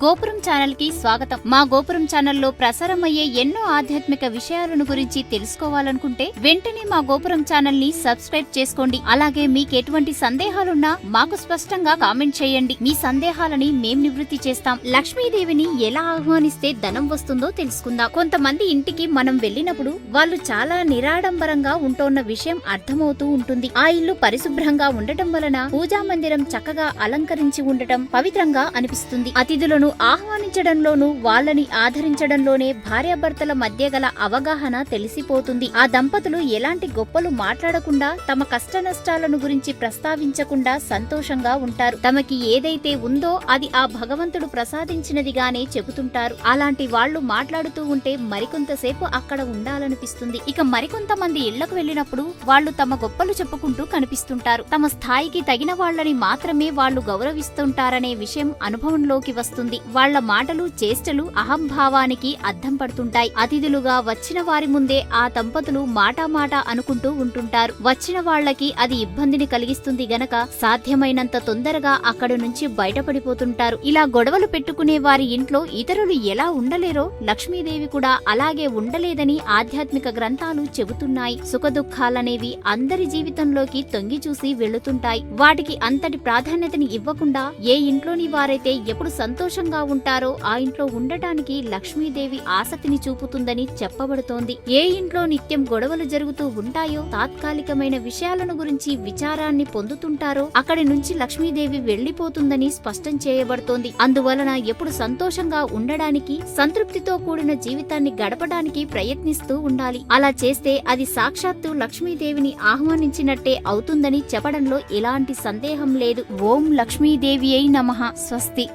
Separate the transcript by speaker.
Speaker 1: గోపురం ఛానల్ కి స్వాగతం. మా గోపురం ఛానల్లో ప్రసారమయ్యే ఎన్నో ఆధ్యాత్మిక విషయాలను గురించి తెలుసుకోవాలనుకుంటే వెంటనే మా గోపురం ఛానల్ ని సబ్స్క్రైబ్ చేసుకోండి. అలాగే మీకు ఎటువంటి సందేహాలున్నా మాకు స్పష్టంగా కామెంట్ చేయండి. మీ సందేహాలని మేం నివృత్తి చేస్తాం. లక్ష్మీదేవిని ఎలా ఆహ్వానిస్తే ధనం వస్తుందో తెలుసుకుందాం. కొంతమంది ఇంటికి మనం వెళ్ళినప్పుడు వాళ్ళు చాలా నిరాడంబరంగా ఉంటోన్న విషయం అర్థమవుతూ ఉంటుంది. ఆ ఇల్లు పరిశుభ్రంగా ఉండటం వలన పూజా మందిరం చక్కగా అలంకరించి ఉండటం పవిత్రంగా అనిపిస్తుంది. అతిథులను ఆహ్వానించడంలోనూ వాళ్ళని ఆదరించడంలోనే భార్యాభర్తల మధ్య గల అవగాహన తెలిసిపోతుంది. ఆ దంపతులు ఎలాంటి గొప్పలు మాట్లాడకుండా, తమ కష్ట నష్టాలను గురించి ప్రస్తావించకుండా సంతోషంగా ఉంటారు. తమకి ఏదైతే ఉందో అది ఆ భగవంతుడు ప్రసాదించినదిగానే చెబుతుంటారు. అలాంటి వాళ్లు మాట్లాడుతూ ఉంటే మరికొంతసేపు అక్కడ ఉండాలనిపిస్తుంది. ఇక మరికొంతమంది ఇళ్లకు వెళ్ళినప్పుడు వాళ్ళు తమ గొప్పలు చెప్పుకుంటూ కనిపిస్తుంటారు. తమ స్థాయికి తగిన వాళ్ళని మాత్రమే వాళ్ళు గౌరవిస్తుంటారనే విషయం అనుభవంలోకి వస్తుంది. వాళ్ల మాటలు చేష్టలు అహంభావానికి అద్దం పడుతుంటాయి. అతిథులుగా వచ్చిన వారి ముందే ఆ దంపతులు మాట అనుకుంటూ ఉంటుంటారు. వచ్చిన వాళ్లకి అది ఇబ్బందిని కలిగిస్తుంది గనక సాధ్యమైనంత తొందరగా అక్కడి నుంచి బయటపడిపోతుంటారు. ఇలా గొడవలు పెట్టుకునే వారి ఇంట్లో ఇతరులు ఎలా ఉండలేరో లక్ష్మీదేవి కూడా అలాగే ఉండలేదని ఆధ్యాత్మిక గ్రంథాలు చెబుతున్నాయి. సుఖదుఖాలనేవి అందరి జీవితంలోకి తొంగి చూసి వెళుతుంటాయి. వాటికి అంతటి ప్రాధాన్యతని ఇవ్వకుండా ఏ ఇంట్లోని వారైతే ఎప్పుడు సంతోషంగా ఉంటారో ఆ ఇంట్లో ఉండటానికి లక్ష్మీదేవి ఆసక్తిని చూపుతుందని చెప్పబడుతోంది. ఏ ఇంట్లో నిత్యం గొడవలు జరుగుతూ ఉంటాయో, తాత్కాలికమైన విషయాలను గురించి విచారాన్ని పొందుతుంటారో అక్కడి నుంచి లక్ష్మీదేవి వెళ్లిపోతుందని స్పష్టం చేయబడుతోంది. అందువలన ఎప్పుడు సంతోషంగా ఉండడానికి, సంతృప్తితో కూడిన జీవితాన్ని గడపడానికి ప్రయత్నిస్తూ ఉండాలి. అలా చేస్తే అది సాక్షాత్తు లక్ష్మీదేవిని ఆహ్వానించినట్టే అవుతుందని చెప్పడంలో ఎలాంటి సందేహం లేదు. ఓం లక్ష్మీదేవియై నమః. స్వస్తి.